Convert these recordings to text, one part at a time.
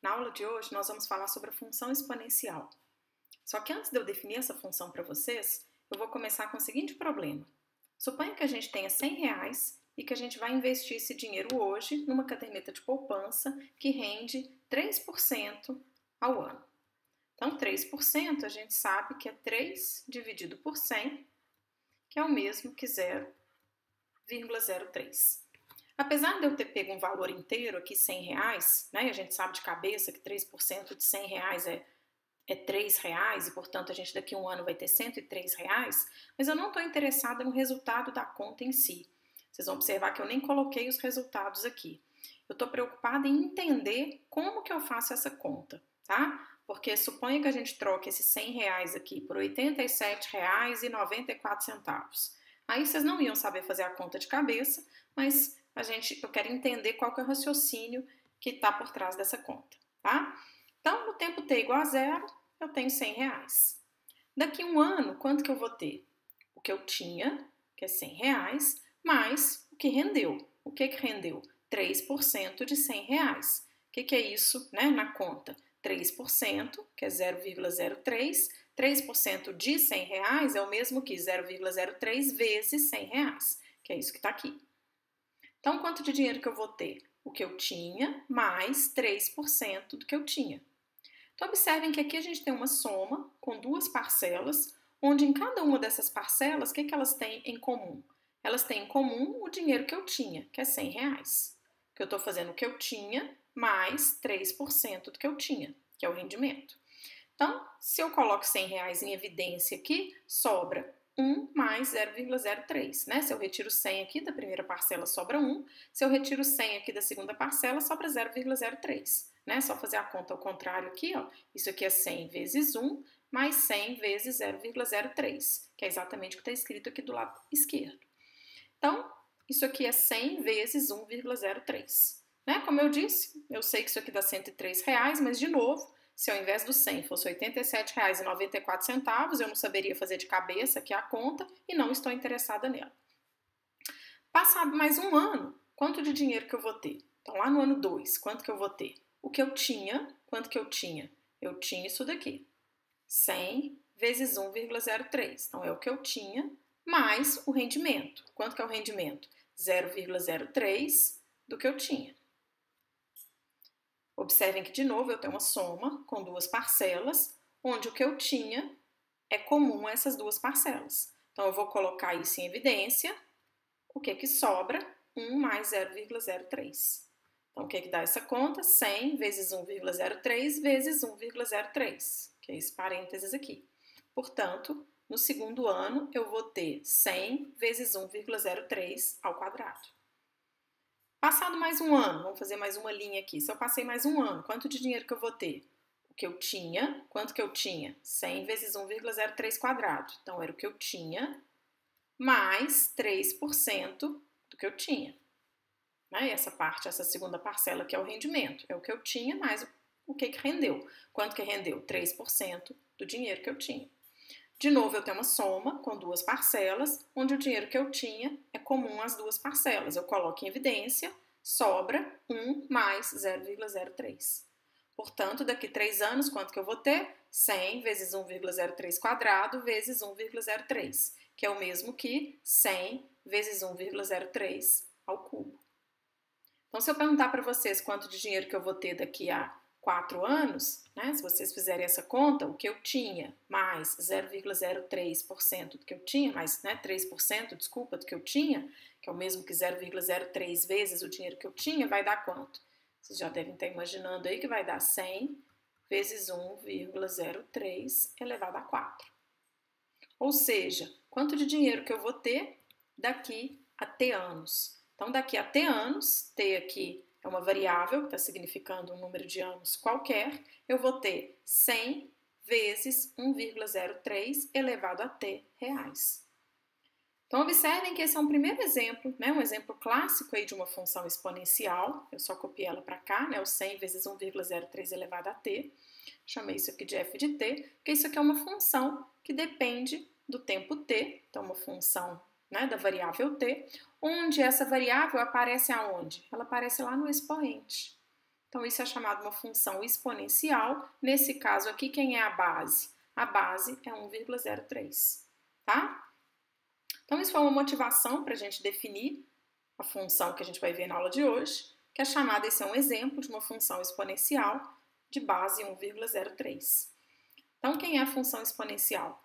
Na aula de hoje, nós vamos falar sobre a função exponencial. Só que antes de eu definir essa função para vocês, eu vou começar com o seguinte problema. Suponha que a gente tenha R$100 e que a gente vai investir esse dinheiro hoje numa caderneta de poupança que rende 3% ao ano. Então, 3% a gente sabe que é 3 dividido por 100, que é o mesmo que 0,03. Apesar de eu ter pego um valor inteiro aqui, R$100, né, a gente sabe de cabeça que 3% de R$100 é R$3 e, portanto, a gente daqui a um ano vai ter R$103, mas eu não estou interessada no resultado da conta em si. Vocês vão observar que eu nem coloquei os resultados aqui. Eu estou preocupada em entender como que eu faço essa conta, tá? Porque suponha que a gente troque esses R$100 aqui por R$ 87,94. Aí vocês não iam saber fazer a conta de cabeça, mas eu quero entender qual que é o raciocínio que está por trás dessa conta, tá? Então, no tempo t igual a 0, eu tenho R$100. Daqui a um ano, quanto que eu vou ter? O que eu tinha, que é R$100, mais o que rendeu. O que rendeu? 3% de R$100. O que é isso, né, na conta? 3%, que é 0,03. 3% de R$100 é o mesmo que 0,03 vezes R$100, que é isso que está aqui. Então, quanto de dinheiro que eu vou ter? O que eu tinha mais 3% do que eu tinha. Então, observem que aqui a gente tem uma soma com duas parcelas, onde em cada uma dessas parcelas, o que elas têm em comum? Elas têm em comum o dinheiro que eu tinha, que é R$100. Que eu estou fazendo o que eu tinha mais 3% do que eu tinha, que é o rendimento. Então, se eu coloco R$100 em evidência aqui, sobra 1 mais 0,03, né? Se eu retiro 100 aqui da primeira parcela, sobra 1. Se eu retiro 100 aqui da segunda parcela, sobra 0,03, né? Só fazer a conta ao contrário aqui, ó. Isso aqui é 100 vezes 1, mais 100 vezes 0,03, que é exatamente o que está escrito aqui do lado esquerdo. Então, isso aqui é 100 vezes 1,03, né? Como eu disse, eu sei que isso aqui dá R$103, mas, de novo, se ao invés do 100 fosse R$ 87,94, eu não saberia fazer de cabeça aqui a conta e não estou interessada nela. Passado mais um ano, quanto de dinheiro que eu vou ter? Então, lá no ano 2, quanto que eu vou ter? O que eu tinha, quanto que eu tinha? Eu tinha isso daqui, 100 vezes 1,03. Então, é o que eu tinha, mais o rendimento. Quanto que é o rendimento? 0,03 do que eu tinha. Observem que, de novo, eu tenho uma soma com duas parcelas, onde o que eu tinha é comum a essas duas parcelas. Então, eu vou colocar isso em evidência. O que sobra? 1 mais 0,03. Então, o que dá essa conta? 100 vezes 1,03 vezes 1,03, que é esse parênteses aqui. Portanto, no segundo ano, eu vou ter 100 vezes 1,03 ao quadrado. Passado mais um ano, vamos fazer mais uma linha aqui. Se eu passei mais um ano, quanto de dinheiro que eu vou ter? O que eu tinha, quanto que eu tinha? 100 vezes 1,03 quadrado. Então, era o que eu tinha, mais 3% do que eu tinha. Né? Essa parte, essa segunda parcela que é o rendimento. É o que eu tinha, mais o que rendeu. Quanto que rendeu? 3% do dinheiro que eu tinha. De novo, eu tenho uma soma com duas parcelas, onde o dinheiro que eu tinha é comum às duas parcelas. Eu coloco em evidência, sobra 1 mais 0,03. Portanto, daqui a 3 anos, quanto que eu vou ter? 100 vezes 1,03 quadrado vezes 1,03, que é o mesmo que 100 vezes 1,03 ao cubo. Então, se eu perguntar para vocês quanto de dinheiro que eu vou ter daqui a 4 anos, né? Se vocês fizerem essa conta, o que eu tinha mais 0,03% do que eu tinha, mais 3%, desculpa, do que eu tinha, que é o mesmo que 0,03 vezes o dinheiro que eu tinha, vai dar quanto? Vocês já devem estar imaginando aí que vai dar 100 vezes 1,03 elevado a 4. Ou seja, quanto de dinheiro que eu vou ter daqui a T anos? Então, daqui a T anos, T aqui é uma variável, que está significando um número de anos qualquer, eu vou ter 100 vezes 1,03 elevado a t reais. Então, observem que esse é um primeiro exemplo, né? Um exemplo clássico aí de uma função exponencial. Eu só copiei ela para cá, né? O 100 vezes 1,03 elevado a t. Chamei isso aqui de f de t, porque isso aqui é uma função que depende do tempo t, então uma função, né, da variável t, onde essa variável aparece aonde? Ela aparece lá no expoente. Então, isso é chamado uma função exponencial. Nesse caso aqui, quem é a base? A base é 1,03, tá? Então, isso foi uma motivação para a gente definir a função que a gente vai ver na aula de hoje, que é chamada, esse é um exemplo de uma função exponencial de base 1,03. Então, quem é a função exponencial?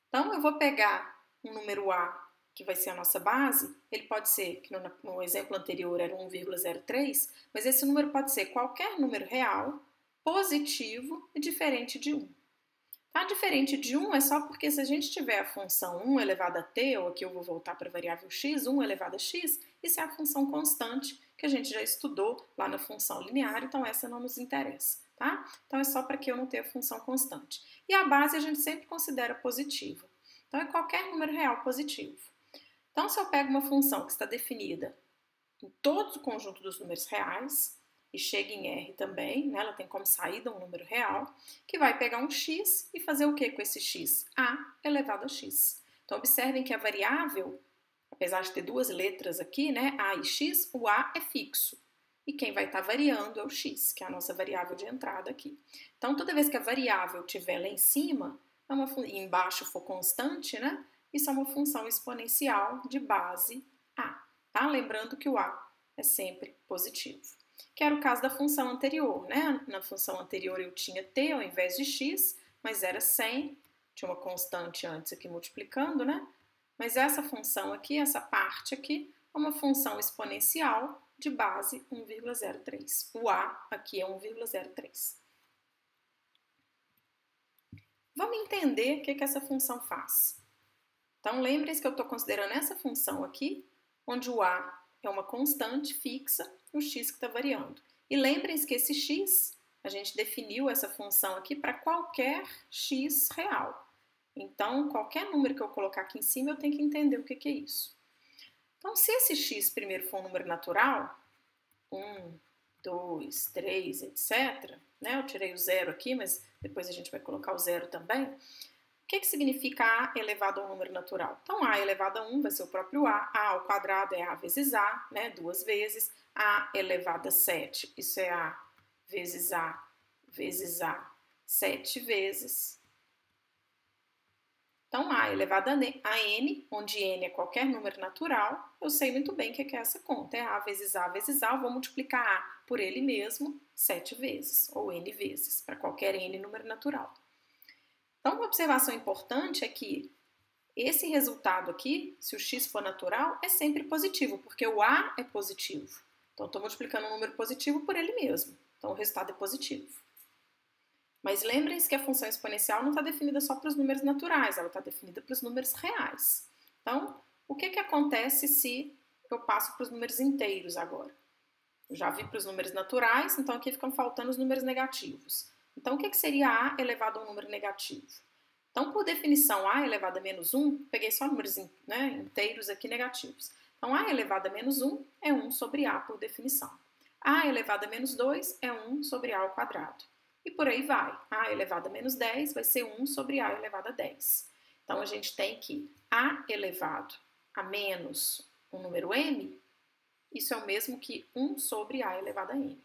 Então, eu vou pegar um número A, que vai ser a nossa base, ele pode ser, que no exemplo anterior era 1,03, mas esse número pode ser qualquer número real, positivo e diferente de 1. Tá? Diferente de 1 é só porque se a gente tiver a função 1 elevado a t, ou aqui eu vou voltar para a variável x, 1 elevado a x, isso é a função constante que a gente já estudou lá na função linear, então essa não nos interessa. Tá? Então é só para que eu não tenha função constante. E a base a gente sempre considera positiva. Então é qualquer número real positivo. Então se eu pego uma função que está definida em todo o conjunto dos números reais, e chega em R também, né? Ela tem como saída um número real, que vai pegar um x e fazer o que com esse x? A elevado a x. Então observem que a variável, apesar de ter duas letras aqui, né? A e x, o A é fixo. E quem vai estar variando é o x, que é a nossa variável de entrada aqui. Então, toda vez que a variável estiver lá em cima, e embaixo for constante, né? Isso é uma função exponencial de base A. Tá? Lembrando que o A é sempre positivo. Que era o caso da função anterior, né? Na função anterior eu tinha t ao invés de x, mas era 100, tinha uma constante antes aqui multiplicando, né? Mas essa função aqui, essa parte aqui, é uma função exponencial de base 1,03. O A aqui é 1,03. Vamos entender o que essa função faz. Então, lembrem-se que eu estou considerando essa função aqui, onde o A é uma constante fixa, o x que está variando. E lembrem-se que esse x, a gente definiu essa função aqui para qualquer x real. Então, qualquer número que eu colocar aqui em cima, eu tenho que entender o que é isso. Então, se esse x primeiro for um número natural, 1, 2, 3, etc., né? Eu tirei o zero aqui, mas depois a gente vai colocar o zero também. O que significa A elevado a um número natural? Então, A elevado a 1 vai ser o próprio A ao quadrado é A vezes A, né? 2 vezes. A elevado a 7, isso é A vezes A vezes A, 7 vezes. Então, A elevado a N, onde N é qualquer número natural, eu sei muito bem o que é essa conta. É A vezes A vezes A, eu vou multiplicar A por ele mesmo 7 vezes, ou N vezes, para qualquer N número natural. Então, uma observação importante é que esse resultado aqui, se o x for natural, é sempre positivo, porque o A é positivo. Então, estou multiplicando um número positivo por ele mesmo. Então, o resultado é positivo. Mas lembrem-se que a função exponencial não está definida só para os números naturais, ela está definida para os números reais. Então, o que acontece se eu passo para os números inteiros agora? Eu já vi para os números naturais, então aqui ficam faltando os números negativos. Então, o que seria A elevado a um número negativo? Então, por definição, A elevado a menos 1, peguei só números inteiros aqui negativos. Então, A elevado a menos 1 é 1 sobre A por definição. A elevado a menos 2 é 1 sobre A ao quadrado. E por aí vai. A elevado a menos 10 vai ser 1 sobre A elevado a 10. Então, a gente tem que A elevado a menos um número M, isso é o mesmo que 1 sobre A elevado a N.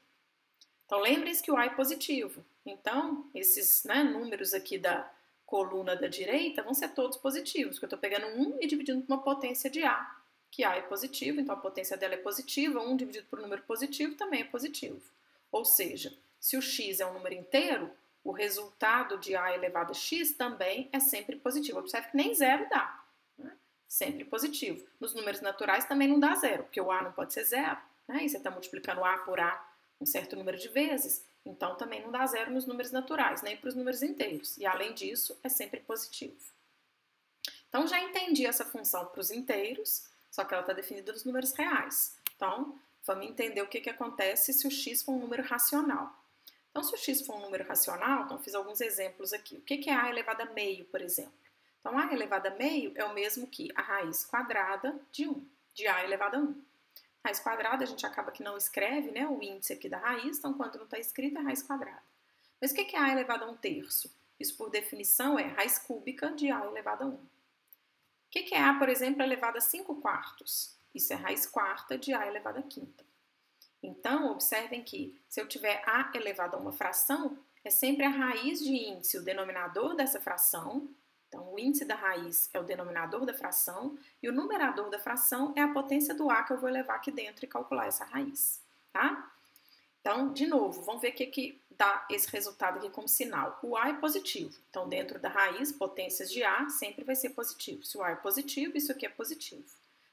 Então, lembrem-se que o A é positivo. Então, esses números aqui da coluna da direita vão ser todos positivos, porque eu estou pegando 1 e dividindo por uma potência de A, que A é positivo, então a potência dela é positiva, 1 dividido por um número positivo também é positivo. Ou seja, se o x é um número inteiro, o resultado de A elevado a x também é sempre positivo. Observe que nem zero dá, né? Sempre positivo. Nos números naturais também não dá zero, porque o A não pode ser zero, né? E você está multiplicando A por A um certo número de vezes, então também não dá zero nos números naturais, nem para os números inteiros. E além disso, é sempre positivo. Então já entendi essa função para os inteiros, só que ela está definida nos números reais. Então, vamos entender o que acontece se o x for um número racional. Então, se o x for um número racional, então fiz alguns exemplos aqui. O que é A elevado a meio, por exemplo? Então, A elevado a meio é o mesmo que a raiz quadrada de 1, de A elevado a 1. Raiz quadrada, a gente acaba que não escreve, né, o índice aqui da raiz, então quando não está escrito é raiz quadrada. Mas o que é A elevado a 1/3? Isso, por definição, é raiz cúbica de A elevado a 1. O que é A, por exemplo, elevado a 5/4? Isso é raiz quarta de A elevado a quinta. Então, observem que se eu tiver a elevado a uma fração, é sempre a raiz de índice, o denominador dessa fração. Então, o índice da raiz é o denominador da fração e o numerador da fração é a potência do a que eu vou elevar aqui dentro e calcular essa raiz, tá? Então, de novo, vamos ver o que dá esse resultado aqui como sinal. O a é positivo. Então, dentro da raiz, potências de a sempre vai ser positivo. Se o a é positivo, isso aqui é positivo.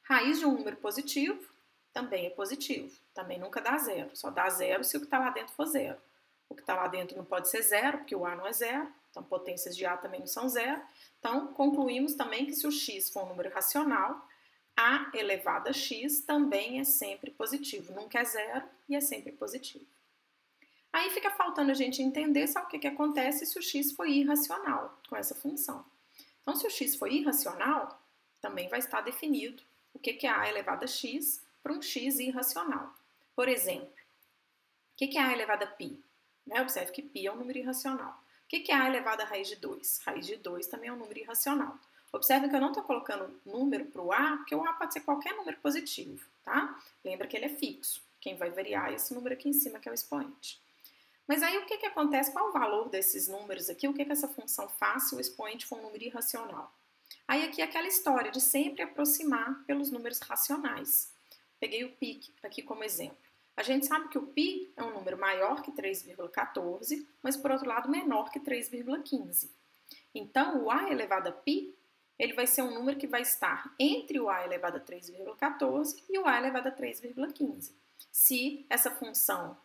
Raiz de um número positivo também é positivo. Também nunca dá zero. Só dá zero se o que está lá dentro for zero. O que está lá dentro não pode ser zero, porque o a não é zero. Então, potências de a também não são zero. Então, concluímos também que se o x for um número racional, a elevado a x também é sempre positivo. Nunca é zero e é sempre positivo. Aí fica faltando a gente entender só o que acontece se o x for irracional com essa função. Então, se o x for irracional, também vai estar definido o que é a elevado a x para um x irracional. Por exemplo, o que é a elevado a π? Observe que π é um número irracional. O que é a elevado a raiz de 2? Raiz de 2 também é um número irracional. Observe que eu não estou colocando número para o a, porque o a pode ser qualquer número positivo, tá? Lembra que ele é fixo. Quem vai variar é esse número aqui em cima, que é o expoente. Mas aí o que acontece? Qual o valor desses números aqui? O que essa função faz se o expoente for um número irracional? Aí aqui é aquela história de sempre aproximar pelos números racionais. Peguei o π aqui como exemplo. A gente sabe que o π é um número maior que 3,14, mas por outro lado menor que 3,15. Então o a elevado a π, ele vai ser um número que vai estar entre o a elevado a 3,14 e o a elevado a 3,15. Se essa função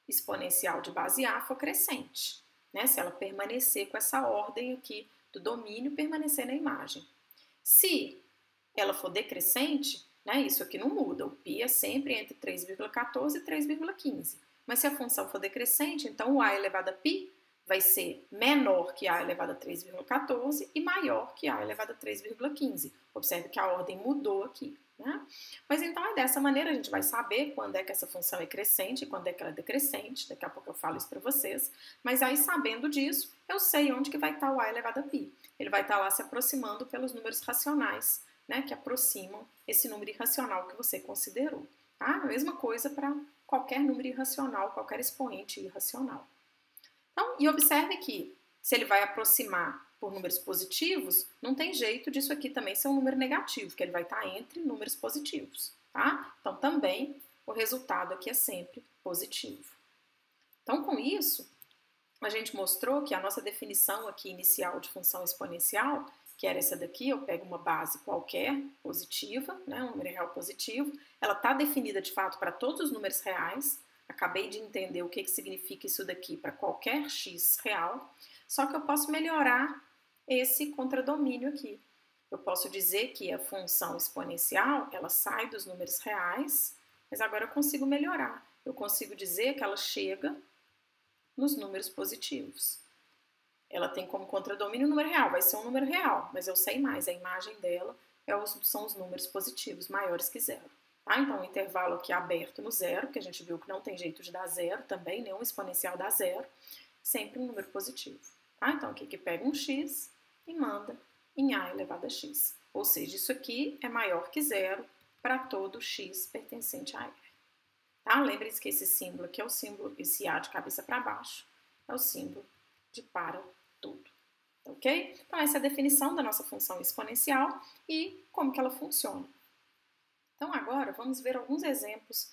exponencial de base A for crescente, né? Se ela permanecer com essa ordem aqui do domínio, permanecer na imagem. Se ela for decrescente, né, isso aqui não muda, o π é sempre entre 3,14 e 3,15. Mas se a função for decrescente, então o a elevado a π vai ser menor que a elevado a 3,14 e maior que a elevado a 3,15. Observe que a ordem mudou aqui. Né? Mas então é dessa maneira a gente vai saber quando é que essa função é crescente e quando é que ela é decrescente. Daqui a pouco eu falo isso para vocês. Mas aí, sabendo disso, eu sei onde que vai estar o a elevado a π. Ele vai estar lá se aproximando pelos números racionais, né, que aproximam esse número irracional que você considerou. Tá? A mesma coisa para qualquer número irracional, qualquer expoente irracional. Então, e observe que se ele vai aproximar por números positivos, não tem jeito disso aqui também ser um número negativo, porque ele vai estar entre números positivos, tá? Então, também o resultado aqui é sempre positivo. Então, com isso, a gente mostrou que a nossa definição aqui inicial de função exponencial, que era essa daqui, eu pego uma base qualquer, positiva, né, um número real positivo, ela está definida de fato para todos os números reais. Acabei de entender o que significa isso daqui para qualquer x real, só que eu posso melhorar esse contradomínio aqui. Eu posso dizer que a função exponencial, ela sai dos números reais, mas agora eu consigo melhorar. Eu consigo dizer que ela chega nos números positivos. Ela tem como contradomínio o número real, vai ser um número real, mas eu sei mais, a imagem dela são os números positivos, maiores que zero. Tá? Então, o intervalo aqui é aberto no zero, que a gente viu que não tem jeito de dar zero também, nenhum exponencial dá zero, sempre um número positivo. Tá? Então, aqui que pega um x e manda em a elevado a x. Ou seja, isso aqui é maior que zero para todo x pertencente a R. Tá? Lembre-se que esse símbolo aqui é o símbolo, esse a de cabeça para baixo, é o símbolo de para tudo. Ok? Então, essa é a definição da nossa função exponencial e como que ela funciona. Então, agora, vamos ver alguns exemplos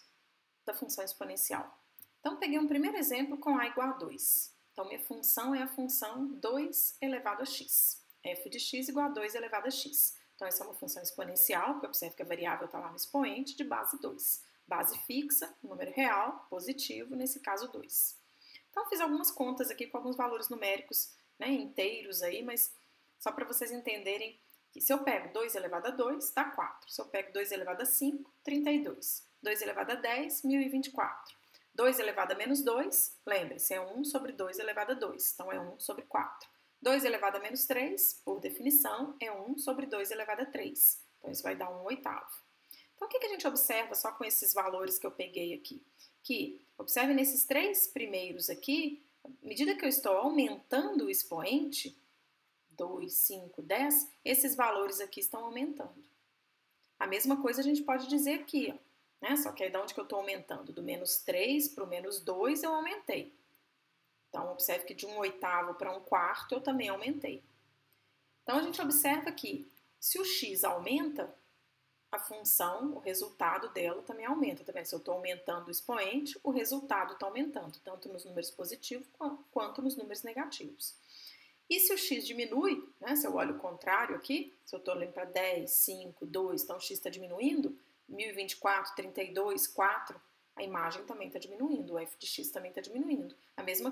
da função exponencial. Então, peguei um primeiro exemplo com a igual a 2. Então, minha função é a função 2 elevado a x. F de x igual a 2 elevado a x. Então, essa é uma função exponencial, que observe que a variável está lá no expoente, de base 2. Base fixa, número real, positivo, nesse caso 2. Então, fiz algumas contas aqui com alguns valores numéricos, né, inteiros aí, mas só para vocês entenderem que se eu pego 2 elevado a 2, dá 4. Se eu pego 2 elevado a 5, 32. 2 elevado a 10, 1024. 2 elevado a menos 2, lembre-se, é 1 sobre 2 elevado a 2, então é 1 sobre 4. 2 elevado a menos 3, por definição, é 1 sobre 2 elevado a 3. Então, isso vai dar 1 oitavo. Então, o que a gente observa só com esses valores que eu peguei aqui? Que, observe nesses três primeiros aqui, à medida que eu estou aumentando o expoente, 2, 5, 10, esses valores aqui estão aumentando. A mesma coisa a gente pode dizer aqui, ó. né? Só que aí de onde que eu estou aumentando? Do menos 3 para o menos 2 eu aumentei. Então, observe que de 1/8 para 1/4 eu também aumentei. Então, a gente observa que se o x aumenta, a função, o resultado dela também aumenta. Tá vendo? Se eu estou aumentando o expoente, o resultado está aumentando, tanto nos números positivos quanto nos números negativos. E se o x diminui, né, se eu olho o contrário aqui, se eu estou olhando para 10, 5, 2, então o x está diminuindo, 1024, 32, 4, a imagem também está diminuindo, o f de x também está diminuindo. A mesma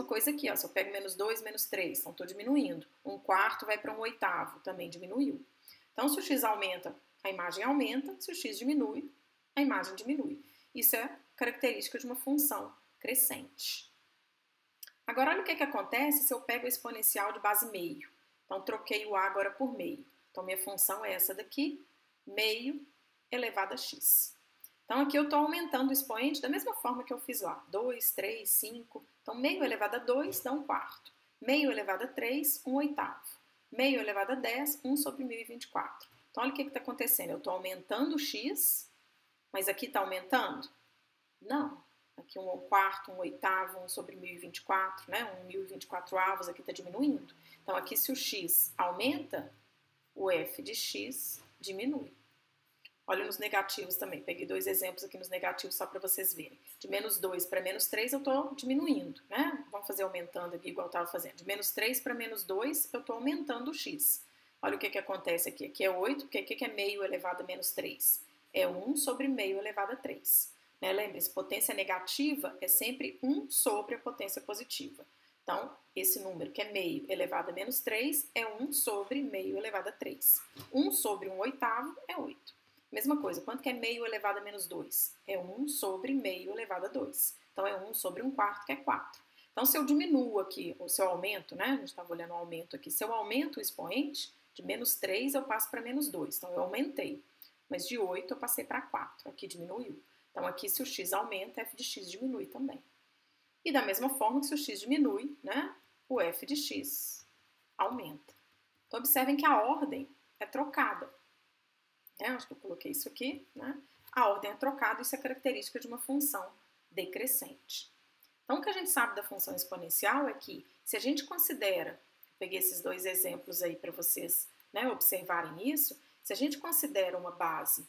coisa aqui, ó, se eu pego menos 2, menos 3, então estou diminuindo. 1/4 vai para 1/8, também diminuiu. Então, se o x aumenta, a imagem aumenta, se o x diminui, a imagem diminui. Isso é característica de uma função crescente. Agora, olha o que acontece se eu pego o exponencial de base meio. Então, troquei o a agora por meio. Então, minha função é essa daqui, meio elevado a x. Então, aqui eu estou aumentando o expoente da mesma forma que eu fiz lá. 2, 3, 5. Então, meio elevado a 2 dá 1/4. Meio elevado a 3, 1/8. Meio elevado a 10, 1 sobre 1024. Então, olha o que está acontecendo. Eu estou aumentando o x, mas aqui está aumentando? Não. Aqui 1/4, 1/8, 1 sobre 1024, né? 1024 avos aqui está diminuindo. Então, aqui se o x aumenta, o f de x diminui. Olha nos negativos também. Peguei 2 exemplos aqui nos negativos só para vocês verem. De menos 2 para menos 3 eu estou diminuindo, né? Vamos fazer aumentando aqui igual eu estava fazendo. De menos 3 para menos 2 eu estou aumentando o x. Olha o que acontece aqui. Aqui é 8, porque o que é meio elevado a menos 3? É 1 sobre meio elevado a 3. Né? Lembre-se, potência negativa é sempre 1 sobre a potência positiva. Então, esse número que é meio elevado a menos 3 é 1 sobre meio elevado a 3. 1 sobre 1/8 é 8. Mesma coisa, quanto que é meio elevado a menos 2? É 1 sobre meio elevado a 2. Então, é 1 sobre 1/4, que é 4. Então, se eu diminuo aqui, ou se eu aumento, né? A gente estava olhando o aumento aqui. Se eu aumento o expoente, de menos 3 eu passo para menos 2. Então, eu aumentei. Mas de 8 eu passei para 4. Aqui diminuiu. Então, aqui se o x aumenta, f de x diminui também. E da mesma forma que se o x diminui, né, o f de x aumenta. Então, observem que a ordem é trocada. Acho que eu coloquei isso aqui, né? A ordem é trocada, isso é característica de uma função decrescente. Então, o que a gente sabe da função exponencial é que, se a gente considera, eu peguei esses 2 exemplos aí para vocês, né, observarem isso, se a gente considera uma base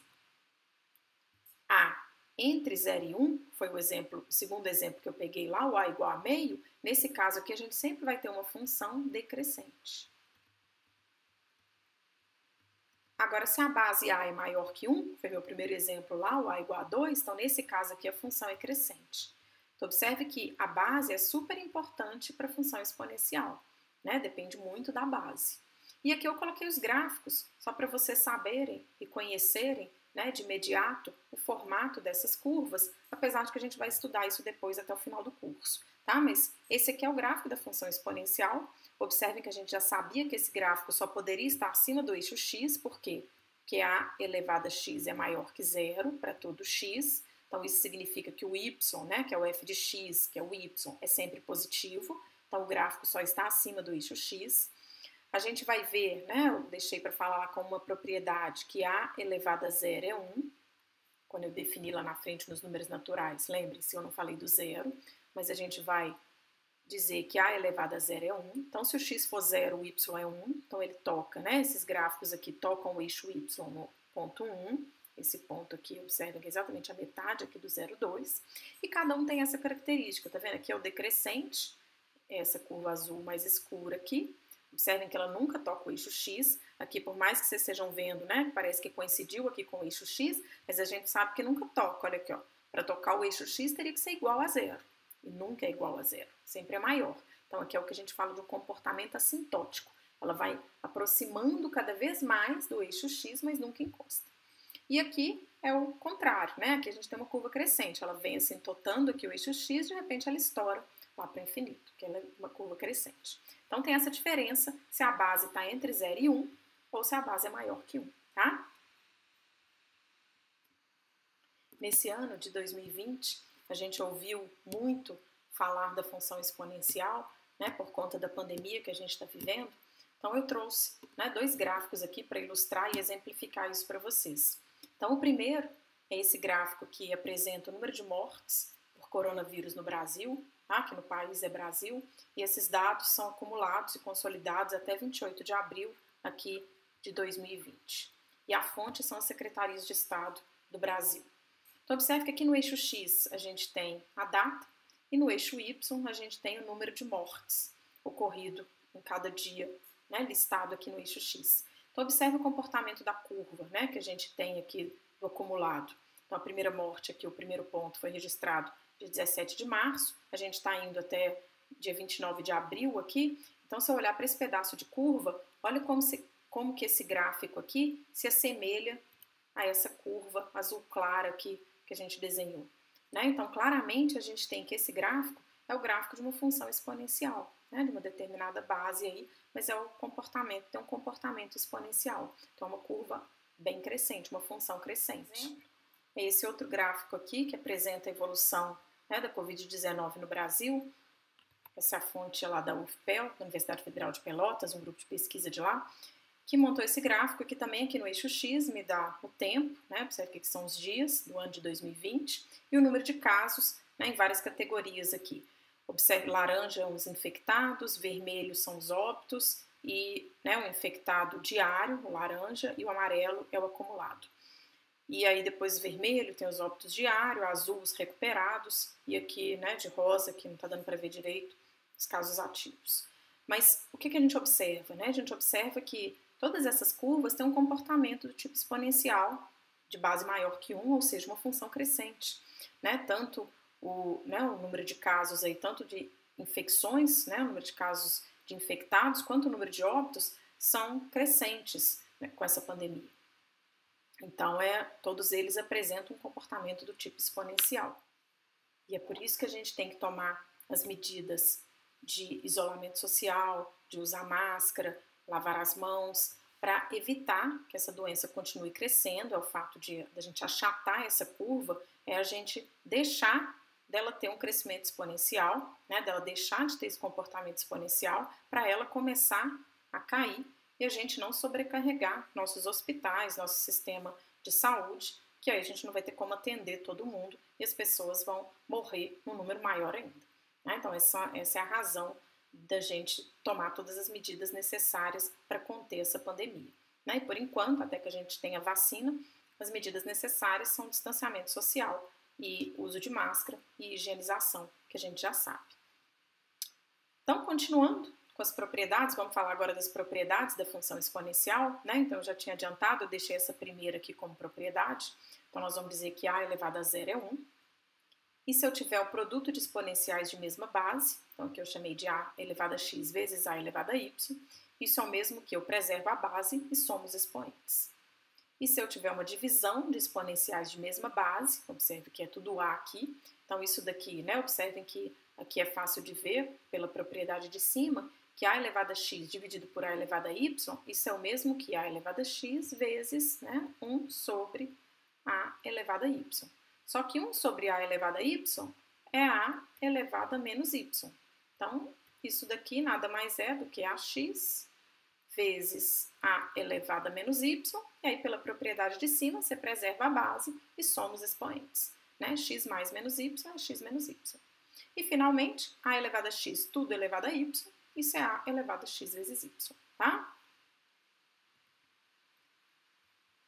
a entre 0 e 1, foi o segundo exemplo que eu peguei lá, o a igual a meio, nesse caso aqui a gente sempre vai ter uma função decrescente. Agora, se a base a é maior que 1, foi meu primeiro exemplo lá, o a igual a 2, então nesse caso aqui a função é crescente. Então, observe que a base é super importante para a função exponencial, né? Depende muito da base. E aqui eu coloquei os gráficos, só para vocês saberem e conhecerem, né, de imediato o formato dessas curvas, apesar de que a gente vai estudar isso depois até o final do curso, tá? Mas esse aqui é o gráfico da função exponencial. Observem que a gente já sabia que esse gráfico só poderia estar acima do eixo x, por quê? Porque a elevado a x é maior que 0 para todo x, então isso significa que o y, né, que é o f de x, que é o y, é sempre positivo, então o gráfico só está acima do eixo x. A gente vai ver, né, eu deixei para falar lá como uma propriedade, que a elevado a 0 é 1, quando eu defini lá na frente nos números naturais, lembre-se, eu não falei do 0, mas a gente vai dizer que a elevado a 0 é 1, então se o x for 0, o y é 1, então ele toca, né, esses gráficos aqui tocam o eixo y no ponto 1, esse ponto aqui, observem que é exatamente a metade aqui do 0,2, e cada um tem essa característica, tá vendo? Aqui é o decrescente, essa curva azul mais escura aqui, observem que ela nunca toca o eixo x, aqui por mais que vocês estejam vendo, né, parece que coincidiu aqui com o eixo x, mas a gente sabe que nunca toca, olha aqui, ó, para tocar o eixo x teria que ser igual a 0, e nunca é igual a 0, sempre é maior. Então aqui é o que a gente fala de um comportamento assintótico, ela vai aproximando cada vez mais do eixo x, mas nunca encosta. E aqui é o contrário, né, aqui a gente tem uma curva crescente, ela vem assintotando aqui o eixo x, de repente ela estoura lá para o infinito, que ela é uma curva crescente. Então tem essa diferença se a base está entre 0 e 1 ou se a base é maior que 1, tá? Nesse ano de 2020, a gente ouviu muito falar da função exponencial, né, por conta da pandemia que a gente está vivendo. Então eu trouxe, né, 2 gráficos aqui para ilustrar e exemplificar isso para vocês. Então o primeiro É esse gráfico que apresenta o número de mortes por coronavírus no Brasil, tá? Que no país é Brasil, e esses dados são acumulados e consolidados até 28 de abril aqui de 2020. E a fonte são as secretarias de Estado do Brasil. Então, observe que aqui no eixo X a gente tem a data e no eixo Y a gente tem o número de mortes ocorrido em cada dia, né, listado aqui no eixo X. Então, observe o comportamento da curva, né, que a gente tem aqui do acumulado. Então, a primeira morte aqui, o primeiro ponto, foi registrado dia 17 de março, a gente está indo até dia 29 de abril aqui. Então, se eu olhar para esse pedaço de curva, olha como que esse gráfico aqui se assemelha a essa curva azul clara aqui que a gente desenhou. Né? Então, claramente, a gente tem que esse gráfico é o gráfico de uma função exponencial, né? De uma determinada base aí, mas é o comportamento, tem um comportamento exponencial. Então, é uma curva bem crescente, uma função crescente. É esse outro gráfico aqui que apresenta a evolução, né, da Covid-19 no Brasil. Essa é a fonte lá da UFPEL, da Universidade Federal de Pelotas, um grupo de pesquisa de lá, que montou esse gráfico, que também aqui no eixo X me dá o tempo, né, observe que são os dias do ano de 2020, e o número de casos, né, em várias categorias aqui. Observe, laranja os infectados, vermelho são os óbitos, e, né, o infectado diário, o laranja, e o amarelo é o acumulado. E aí depois vermelho tem os óbitos diários, azul os recuperados, e aqui, né, de rosa, que não está dando para ver direito, os casos ativos. Mas o que a gente observa, né? A gente observa que todas essas curvas têm um comportamento do tipo exponencial, de base maior que 1, ou seja, uma função crescente. Né? Tanto o número de casos, aí, tanto de infecções, né? O número de casos de infectados, quanto o número de óbitos, são crescentes, né, com essa pandemia. Então, todos eles apresentam um comportamento do tipo exponencial. E é por isso que a gente tem que tomar as medidas de isolamento social, de usar máscara, lavar as mãos, para evitar que essa doença continue crescendo. É o fato de a gente achatar essa curva, é a gente deixar dela ter um crescimento exponencial, né, dela deixar de ter esse comportamento exponencial, para ela começar a cair e a gente não sobrecarregar nossos hospitais, nosso sistema de saúde, que aí a gente não vai ter como atender todo mundo e as pessoas vão morrer num número maior ainda. Então, essa é a razão da gente tomar todas as medidas necessárias para conter essa pandemia. E por enquanto, até que a gente tenha vacina, as medidas necessárias são distanciamento social e uso de máscara e higienização, que a gente já sabe. Então, continuando com as propriedades, vamos falar agora das propriedades da função exponencial, né? Então, eu já tinha adiantado, eu deixei essa primeira aqui como propriedade. Então, nós vamos dizer que a elevado a zero é 1. E se eu tiver o produto de exponenciais de mesma base, então que eu chamei de a elevado a x vezes a elevado a y, isso é o mesmo que eu preservo a base e somo os expoentes. E se eu tiver uma divisão de exponenciais de mesma base, observe que é tudo a aqui, então isso daqui, né, observem que aqui é fácil de ver pela propriedade de cima, que a elevado a x dividido por a elevado a y, isso é o mesmo que a elevado a x vezes, né, 1 sobre a elevado a y. Só que 1 sobre a elevado a y é a elevado a menos y. Então, isso daqui nada mais é do que ax vezes a elevado a menos y, e aí pela propriedade de cima você preserva a base e soma os expoentes. Né? X mais menos y é x menos y. E finalmente, a elevado a x tudo elevado a y, isso é a elevado a x vezes y. Tá?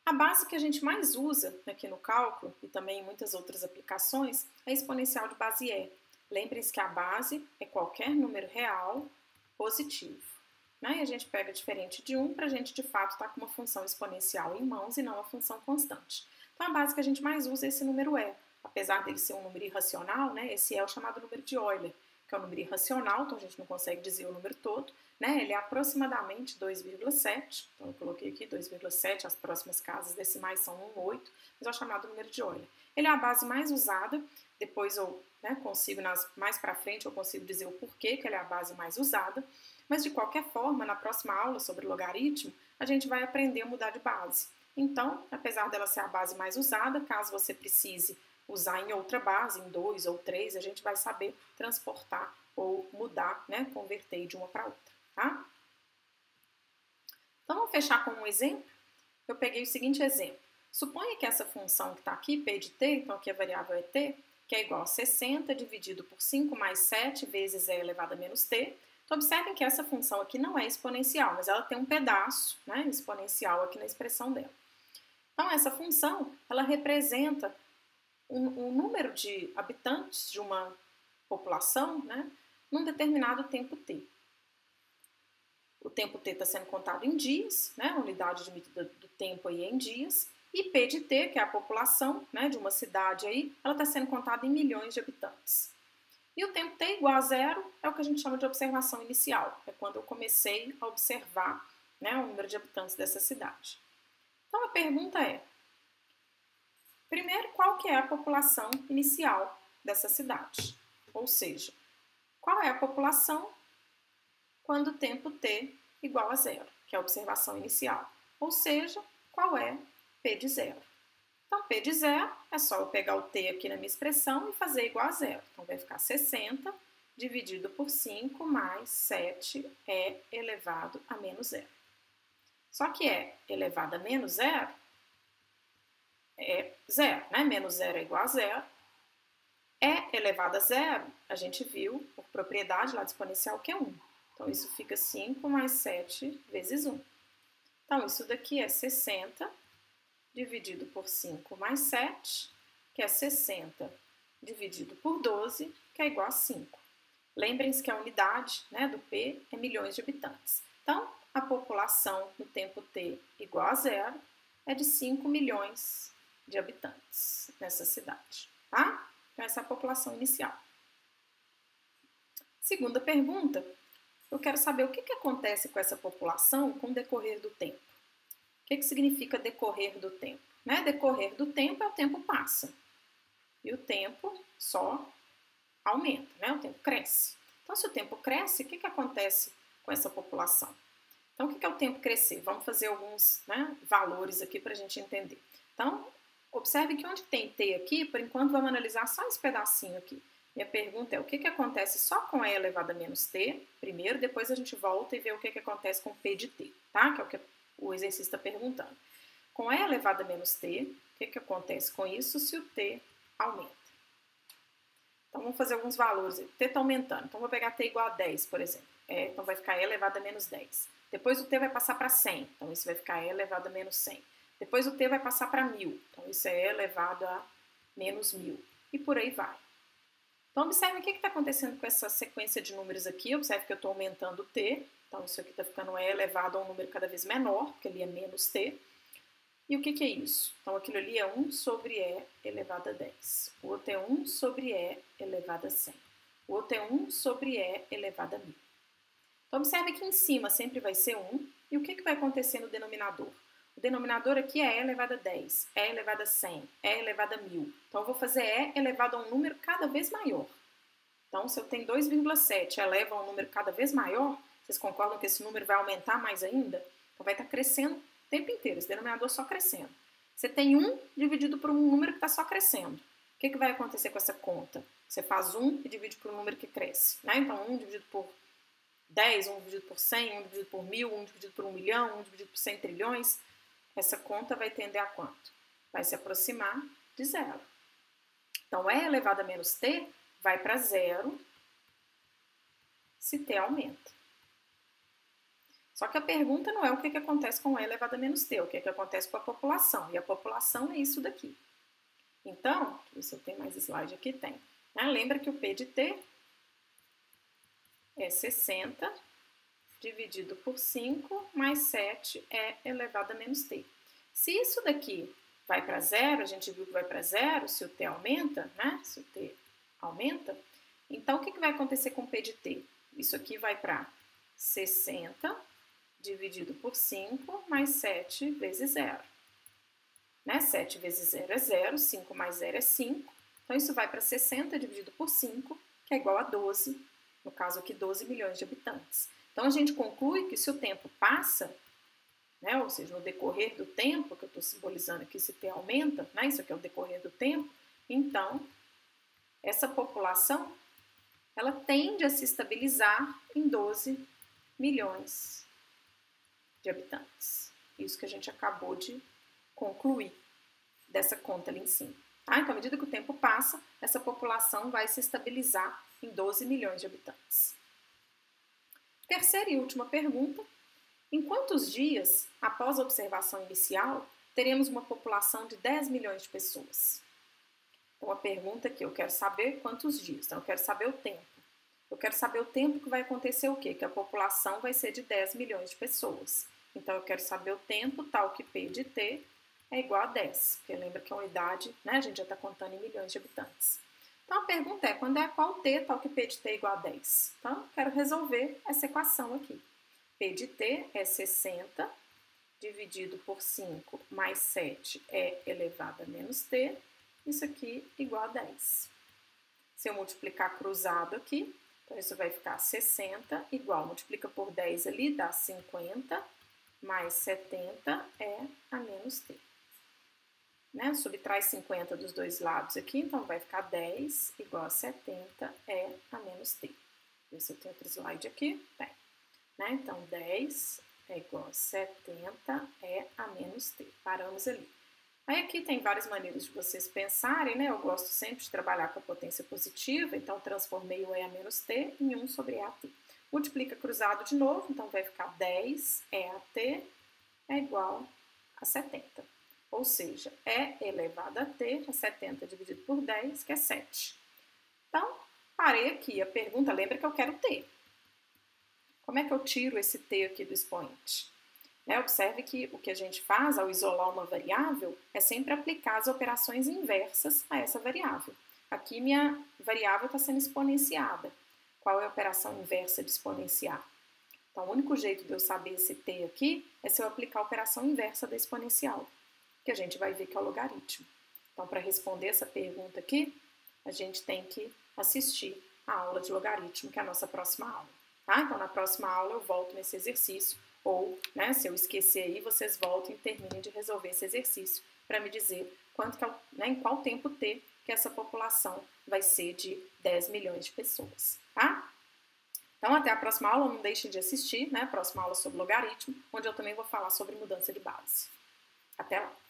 A base que a gente mais usa aqui no cálculo, e também em muitas outras aplicações, é a exponencial de base E. Lembrem-se que a base é qualquer número real positivo. Né? E a gente pega diferente de 1 para a gente, de fato, estar com uma função exponencial em mãos e não uma função constante. Então, a base que a gente mais usa é esse número E. Apesar dele ser um número irracional, né, esse é o chamado número de Euler, que é um número irracional, então a gente não consegue dizer o número todo. Né? Ele é aproximadamente 2,7, então eu coloquei aqui 2,7, as próximas casas decimais são 1,8, mas é o chamado número de Euler. Ele é a base mais usada, depois eu consigo, mais para frente, eu consigo dizer o porquê que ele é a base mais usada, mas de qualquer forma, na próxima aula sobre logaritmo, a gente vai aprender a mudar de base. Então, apesar dela ser a base mais usada, caso você precise usar em outra base, em 2 ou 3, a gente vai saber transportar ou mudar, né, converter de uma para outra. Tá? Então, vamos fechar com um exemplo. Eu peguei o seguinte exemplo. Suponha que essa função que está aqui, p de t, então aqui a variável é t, que é igual a 60 dividido por 5 mais 7 vezes e elevado a menos t. Então, observem que essa função aqui não é exponencial, mas ela tem um pedaço, né, exponencial aqui na expressão dela. Então, essa função, ela representa um número de habitantes de uma população, né, num determinado tempo t. O tempo t está sendo contado em dias, né, a unidade de medida do tempo aí é em dias, e P de t, que é a população, né, de uma cidade aí, ela está sendo contada em milhões de habitantes. E o tempo t igual a zero é o que a gente chama de observação inicial, é quando eu comecei a observar, né, o número de habitantes dessa cidade. Então a pergunta é, primeiro, qual que é a população inicial dessa cidade? Ou seja, qual é a população quando o tempo t igual a zero, que é a observação inicial? Ou seja, qual é P de zero? Então, P de zero é só eu pegar o t aqui na minha expressão e fazer igual a zero. Então, vai ficar 60 dividido por 5 mais 7 é elevado a menos zero. Só que é elevado a menos zero é zero, né? Menos zero é igual a zero. É elevado a zero, a gente viu, por propriedade lá do exponencial, que é 1. Então, isso fica 5 mais 7 vezes 1. Então, isso daqui é 60 dividido por 5 mais 7, que é 60 dividido por 12, que é igual a 5. Lembrem-se que a unidade, né, do P é milhões de habitantes. Então, a população no tempo t igual a zero é de 5 milhões de habitantes nessa cidade, tá? Então, essa é a população inicial. Segunda pergunta, eu quero saber o que acontece com essa população com o decorrer do tempo. O que significa decorrer do tempo? Né? Decorrer do tempo é o tempo passa. E o tempo só aumenta, né? O tempo cresce. Então, se o tempo cresce, o que acontece com essa população? Então, o que é o tempo crescer? Vamos fazer alguns, né, valores aqui para a gente entender. Então, observe que onde tem t aqui, por enquanto vamos analisar só esse pedacinho aqui. Minha pergunta é o que acontece só com e elevado a menos t, primeiro, depois a gente volta e vê o que acontece com p de t, tá? Que é o que o exercício está perguntando. Com e elevado a menos t, o que acontece com isso se o t aumenta? Então, vamos fazer alguns valores. T está aumentando. Então, vou pegar t igual a 10, por exemplo. Então, vai ficar e elevado a menos 10. Depois, o t vai passar para 100. Então, isso vai ficar e elevado a menos 100. Depois, o t vai passar para 1000. Então, isso é e elevado a menos 1000. E por aí vai. Então, observe o que está acontecendo com essa sequência de números aqui. Observe que eu estou aumentando o t. Então, isso aqui está ficando e elevado a um número cada vez menor, porque ali é menos t. E o que é isso? Então, aquilo ali é 1 sobre e elevado a 10. O outro é 1 sobre e elevado a 100. O outro é 1 sobre e elevado a 1000. Então, observe que em cima sempre vai ser 1. E o que vai acontecer no denominador? O denominador aqui é e elevado a 10, e elevado a 100, e elevado a 1000. Então, eu vou fazer e elevado a um número cada vez maior. Então, se eu tenho 2,7 eleva a um número cada vez maior, vocês concordam que esse número vai aumentar mais ainda? Então, vai estar crescendo o tempo inteiro, esse denominador só crescendo. Você tem 1 dividido por um número que está só crescendo. O que vai acontecer com essa conta? Você faz 1 e divide por um número que cresce. Né? Então, 1 dividido por 10, 1 dividido por 100, 1 dividido por 1000, 1 dividido por 1 milhão, 1 dividido por 100 trilhões. Essa conta vai tender a quanto? Vai se aproximar de zero. Então, e elevado a menos t vai para zero se t aumenta. Só que a pergunta não é o que acontece com e elevado a menos t, o que acontece com a população. E a população é isso daqui. Então, deixa eu ver se eu tenho mais slide aqui, tem. Né? Lembra que o P de t é 60 dividido por 5 mais 7 é elevado a menos t. Se isso daqui vai para zero, a gente viu que vai para zero se o t aumenta, né? Se o t aumenta, então o que vai acontecer com o P de t? Isso aqui vai para 60 dividido por 5 mais 7 vezes 0. Né? 7 vezes 0 é 0, 5 mais 0 é 5. Então, isso vai para 60 dividido por 5, que é igual a 12, no caso aqui, 12 milhões de habitantes. Então, a gente conclui que se o tempo passa, né, ou seja, no decorrer do tempo, que eu estou simbolizando aqui, se t aumenta, né, isso aqui é o decorrer do tempo, então, essa população, ela tende a se estabilizar em 12 milhões de habitantes. Isso que a gente acabou de concluir, dessa conta ali em cima. Tá? Então, à medida que o tempo passa, essa população vai se estabilizar em 12 milhões de habitantes. Terceira e última pergunta. Em quantos dias, após a observação inicial, teremos uma população de 10 milhões de pessoas? Então, a pergunta aqui, eu quero saber quantos dias. Então, eu quero saber o tempo. Eu quero saber o tempo que vai acontecer o quê? Que a população vai ser de 10 milhões de pessoas. Então, eu quero saber o tempo tal que P de T é igual a 10. Porque lembra que a unidade, né, a gente já está contando em milhões de habitantes. Então, a pergunta é, quando é qual T tal que P de T é igual a 10? Então, eu quero resolver essa equação aqui. P de T é 60 dividido por 5 mais 7 é elevado a menos T. Isso aqui igual a 10. Se eu multiplicar cruzado aqui, então isso vai ficar 60 igual, multiplica por 10 ali, dá 50, mais 70 é a menos T. Né? Subtrai 50 dos dois lados aqui, então vai ficar 10 igual a 70 é a menos T. Ver se eu tenho outro slide aqui. Tem. Né? Então, 10 é igual a 70 é a menos T. Paramos ali. Aí aqui tem várias maneiras de vocês pensarem, né? Eu gosto sempre de trabalhar com a potência positiva, então transformei o E a menos T em 1 sobre E a T. Multiplica cruzado de novo, então vai ficar 10 E a T é igual a 70. Ou seja, E elevado a T é 70 dividido por 10, que é 7. Então, parei aqui. A pergunta, lembra que eu quero T. Como é que eu tiro esse T aqui do expoente? Observe que o que a gente faz ao isolar uma variável é sempre aplicar as operações inversas a essa variável. Aqui minha variável está sendo exponenciada. Qual é a operação inversa de exponenciar? Então, o único jeito de eu saber esse T aqui é se eu aplicar a operação inversa da exponencial, que a gente vai ver que é o logaritmo. Então, para responder essa pergunta aqui, a gente tem que assistir a aula de logaritmo, que é a nossa próxima aula. Tá? Então, na próxima aula eu volto nesse exercício, ou, né, se eu esquecer aí, vocês voltem e terminem de resolver esse exercício para me dizer quanto que é, né, em qual tempo T que essa população vai ser de 10 milhões de pessoas. Tá? Então, até a próxima aula, não deixem de assistir, né, a próxima aula sobre logaritmo, onde eu também vou falar sobre mudança de base. Até lá!